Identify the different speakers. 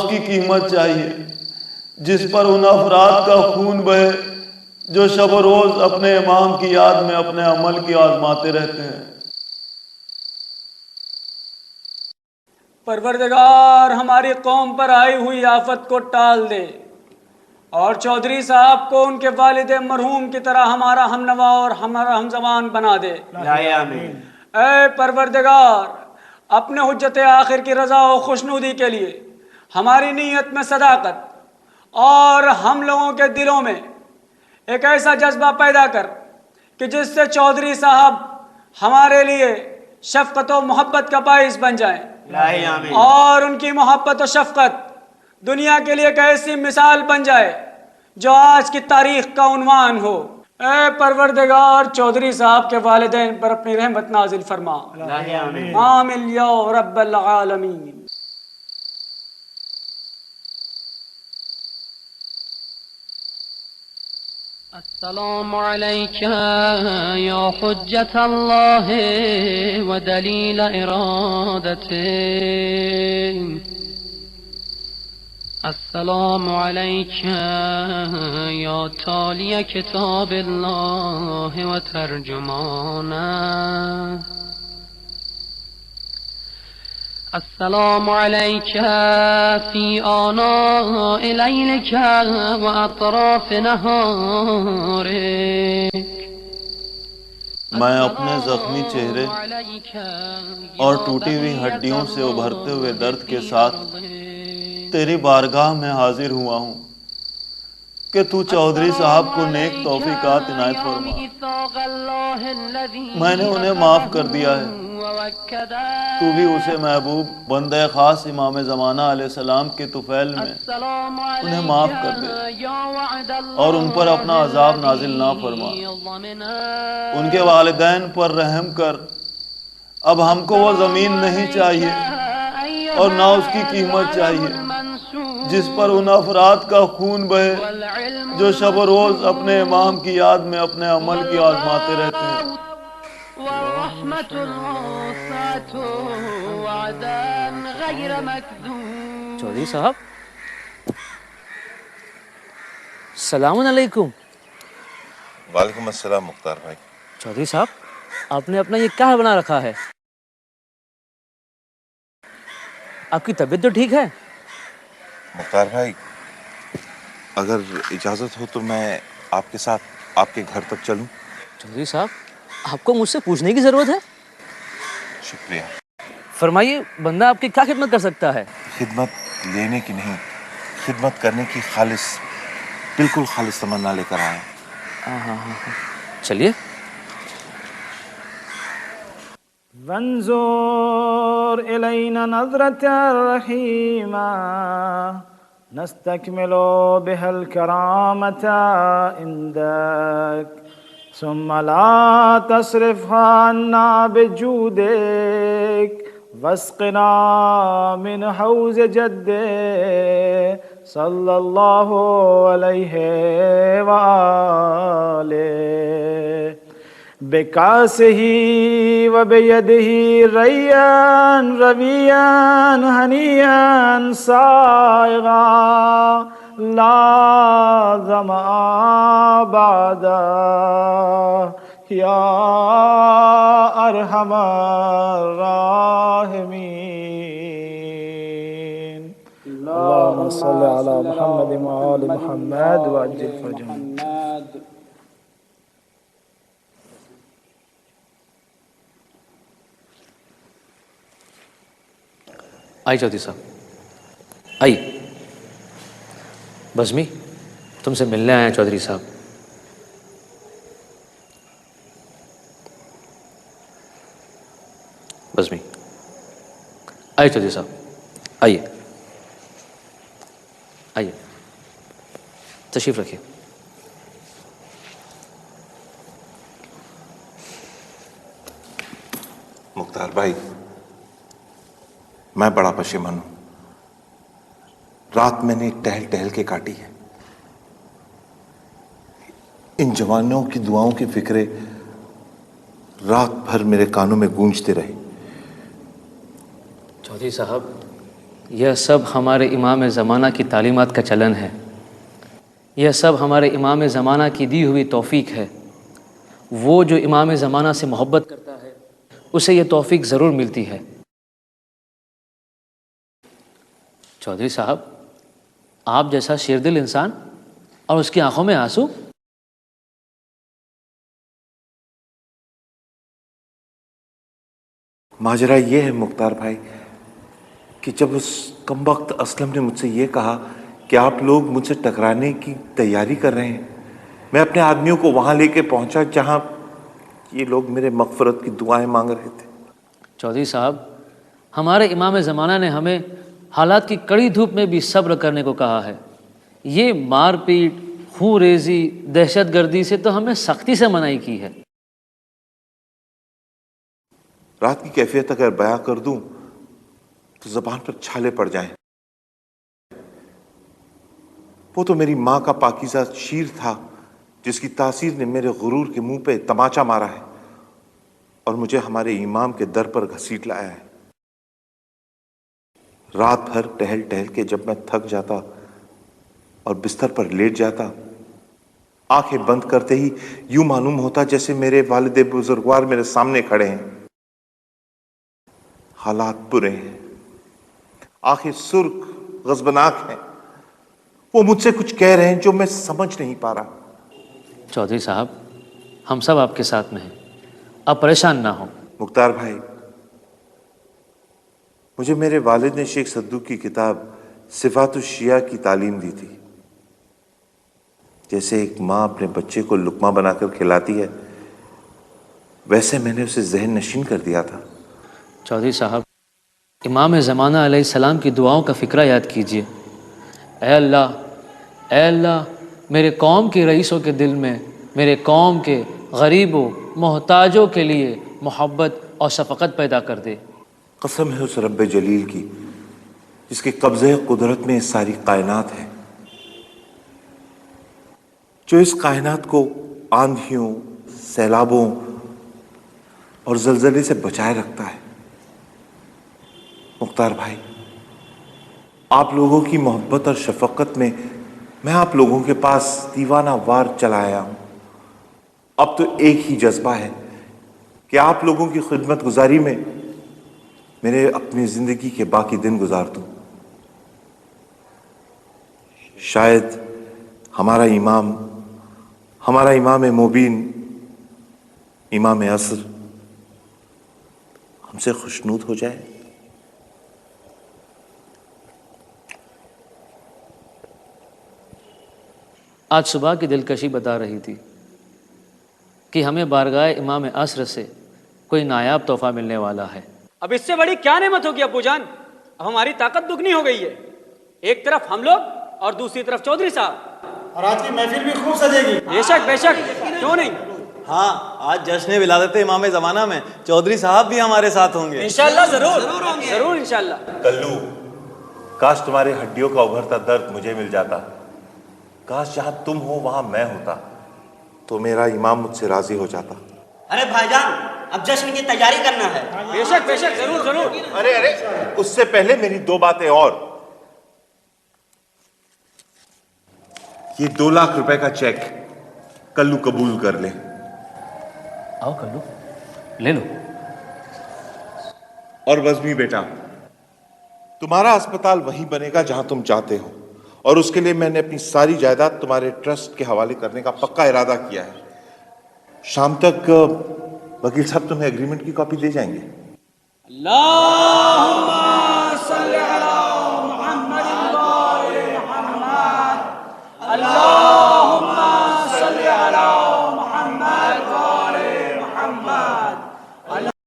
Speaker 1: کی قیمت چاہیے جس پر ان افراد کا خون بہے جو شب و روز اپنے امام کی یاد میں اپنے عمل کی آزماتے رہتے ہیں۔
Speaker 2: پروردگار ہماری قوم پر آئی ہوئی آفت کو ٹال دے اور چودھری صاحب کو ان کے والد مرحوم کی طرح ہمارا ہم نوا اور ہمارا ہم زبان بنا دے۔
Speaker 3: آمین۔
Speaker 2: اے پروردگار اپنے حجت آخر کی رضا و خوشنودی کے لیے ہماری نیت میں صداقت اور ہم لوگوں کے دلوں میں ایک ایسا جذبہ پیدا کر کہ جس سے چودھری صاحب ہمارے لیے شفقت و محبت کا باعث بن جائیں،
Speaker 3: آمین۔
Speaker 2: اور ان کی محبت و شفقت دنیا کے لیے ایک ایسی مثال بن جائے جو آج کی تاریخ کا عنوان ہو۔ اے پروردگار چودھری صاحب کے والدین پر اپنی رحمت نازل فرما۔
Speaker 3: آمین۔
Speaker 2: آمین یا رب العالمین۔
Speaker 4: السلام عليك يا حجة الله ودليل إرادته. السلام عليك يا تالي كتاب الله وترجمانه. السلام عليك في آناء ليلك وأطراف نهارك.
Speaker 1: میں اپنے زخمی چہرے اور ٹوٹی ہوئی ہڈیوں سے ابھرتے ہوئے درد کے ساتھ تیری بارگاہ میں حاضر ہوا ہوں کہ تو چودھری صاحب کو نیک توفیقات عنایت فرما۔ میں نے انہیں معاف کر دیا ہے، تو بھی اسے محبوب بندہ خاص امام زمانہ علیہ السلام کے طفیل میں انہیں معاف کر دے اور ان پر اپنا عذاب نازل نہ فرما۔ ان کے والدین پر رحم کر۔ اب ہم کو وہ زمین نہیں چاہیے اور نہ اس کی قیمت چاہیے جس پر ان افراد کا خون بہے جو شب و روز اپنے امام کی یاد میں اپنے عمل کی آزماتے رہتے ہیں۔
Speaker 5: چودھری صاحب السلام علیکم۔
Speaker 6: وعلیکم السلام مختار بھائی۔
Speaker 5: چودھری صاحب آپ نے اپنا یہ کیا بنا رکھا ہے؟ آپ کی طبیعت تو ٹھیک ہے؟
Speaker 6: مختار بھائی اگر اجازت ہو تو میں آپ کے ساتھ آپ کے گھر تک چلوں؟
Speaker 5: چودھری صاحب آپ کو مجھ سے پوچھنے کی ضرورت ہے؟
Speaker 6: شکریہ۔
Speaker 5: فرمائیے بندہ آپ کی کیا خدمت کر سکتا ہے؟
Speaker 6: خدمت لینے کی نہیں، خدمت کرنے کی بالکل خالص تمنا لے کر آیا۔
Speaker 5: ہاں چلیے۔
Speaker 7: وانظر إلينا نظرة رحيمة نستكمل بها الكرامة عندك ثم لا تصرفها عنا بجودك واسقنا من حوض جدك صلى الله عليه وآله بکاسه وبيده ريان رويان هنيان سائغا لا ظمأ بعدا يا أرحم الراحمين. اللهم صل على محمد وآل محمد وعجل فرجهم.
Speaker 5: آئی چودھری صاحب آئی۔ بزمی تم سے ملنے آئے ہیں چودھری صاحب۔ بزمی آئیے چودھری صاحب آئیے آئیے تشریف رکھیے۔
Speaker 6: مختار بھائی میں بڑا پشیمان ہوں، رات میں نے ٹہل ٹہل کے کاٹی ہے۔ ان جوانوں کی دعاؤں کی فکریں رات بھر میرے کانوں میں گونجتے رہے۔
Speaker 5: چودھری صاحب یہ سب ہمارے امام زمانہ کی تعلیمات کا چلن ہے، یہ سب ہمارے امام زمانہ کی دی ہوئی توفیق ہے۔ وہ جو امام زمانہ سے محبت کرتا ہے اسے یہ توفیق ضرور ملتی ہے۔ چودھری صاحب، آپ جیسا شیردل انسان اور اس کی آنکھوں میں آنسو۔
Speaker 6: ماجرا یہ ہے مختار بھائی کہ جب اس کمبخت اسلم نے مجھ سے یہ کہا کہ آپ لوگ مجھ سے ٹکرانے کی تیاری کر رہے ہیں، میں اپنے آدمیوں کو وہاں لے کے پہنچا جہاں یہ لوگ میرے مغفرت کی دعائیں مانگ رہے تھے۔
Speaker 5: چودھری صاحب، ہمارے امام زمانہ نے ہمیں حالات کی کڑی دھوپ میں بھی صبر کرنے کو کہا ہے۔ یہ مار پیٹ، خون ریزی، دہشت گردی سے تو ہمیں سختی سے منائی کی ہے۔
Speaker 6: رات کی کیفیت اگر بیاں کر دوں تو زبان پر چھالے پڑ جائیں۔ وہ تو میری ماں کا پاکیزہ شیر تھا جس کی تاثیر نے میرے غرور کے منہ پہ تماچا مارا ہے اور مجھے ہمارے امام کے در پر گھسیٹ لایا ہے۔ رات بھر ٹہل ٹہل کے جب میں تھک جاتا اور بستر پر لیٹ جاتا، آنکھیں بند کرتے ہی یوں معلوم ہوتا جیسے میرے والد بزرگوار میرے سامنے کھڑے ہیں۔ حالات برے ہیں، آنکھیں سرخ غضبناک ہیں، وہ مجھ سے کچھ کہہ رہے ہیں جو میں سمجھ نہیں پا رہا۔
Speaker 5: چودھری صاحب، ہم سب آپ کے ساتھ میں ہیں، آپ پریشان نہ ہوں۔
Speaker 6: مختار بھائی، مجھے میرے والد نے شیخ صدوق کی کتاب صفات الشیعہ کی تعلیم دی تھی۔ جیسے ایک ماں اپنے بچے کو لقمہ بنا کر کھلاتی ہے، ویسے میں نے اسے ذہن نشین کر دیا تھا۔
Speaker 5: چودھری صاحب، امام زمانہ علیہ السلام کی دعاؤں کا فکرہ یاد کیجیے۔ اے اللہ، میرے قوم کے رئیسوں کے دل میں میرے قوم کے غریبوں محتاجوں کے لیے محبت اور شفقت پیدا کر دے۔
Speaker 6: قسم ہے اس رب جلیل کی جس کے قبضے قدرت میں ساری کائنات ہے، جو اس کائنات کو آندھیوں، سیلابوں اور زلزلے سے بچائے رکھتا ہے۔ مختار بھائی، آپ لوگوں کی محبت اور شفقت میں میں آپ لوگوں کے پاس دیوانہ وار چلا آیا ہوں۔ اب تو ایک ہی جذبہ ہے کہ آپ لوگوں کی خدمت گزاری میں میرے اپنی زندگی کے باقی دن گزار دوں۔ شاید ہمارا امام مبین، امام عصر ہم سے خوشنود ہو جائے۔
Speaker 5: آج صبح کی دلکشی بتا رہی تھی کہ ہمیں بارگاہ امام عصر سے کوئی نایاب تحفہ ملنے والا ہے۔
Speaker 2: اب اس سے بڑی کیا نعمت ہوگی ابو جان؟ اب ہماری طاقت دگنی ہو گئی ہے، ایک طرف ہم لوگ اور دوسری طرف چودھری صاحب،
Speaker 8: اور آج کی محفل بھی خوب سجے گی۔
Speaker 2: بے شک بے شک، کیوں نہیں؟
Speaker 1: ہاں، آج جشن ولادت امام زمانہ میں چودھری صاحب بھی ہمارے ساتھ ہوں گے۔
Speaker 2: انشاءاللہ ضرور ضرور انشاءاللہ۔
Speaker 6: کلو، کاش تمہاری ہڈیوں کا ابھرتا درد مجھے مل جاتا، کاش جہاں تم ہو وہاں میں ہوتا تو میرا امام مجھ سے راضی ہو جاتا۔
Speaker 3: ارے بھائی جان، اب جشن کی تیاری کرنا ہے۔
Speaker 2: بے شک بے شک، ضرور ضرور۔
Speaker 6: ارے اس سے پہلے میری دو باتیں اور۔ یہ 2 لاکھ روپے کا چیک کلو قبول کر لے۔
Speaker 5: آؤ کلو، لے لو۔
Speaker 6: اور بزمی بیٹا، تمہارا اسپتال وہیں بنے گا جہاں تم چاہتے ہو، اور اس کے لیے میں نے اپنی ساری جائیداد تمہارے ٹرسٹ کے حوالے کرنے کا پکا ارادہ کیا ہے۔ شام تک وکیل صاحب تمہیں ایگریمنٹ کی کاپی دے جائیں گے۔
Speaker 2: اللہ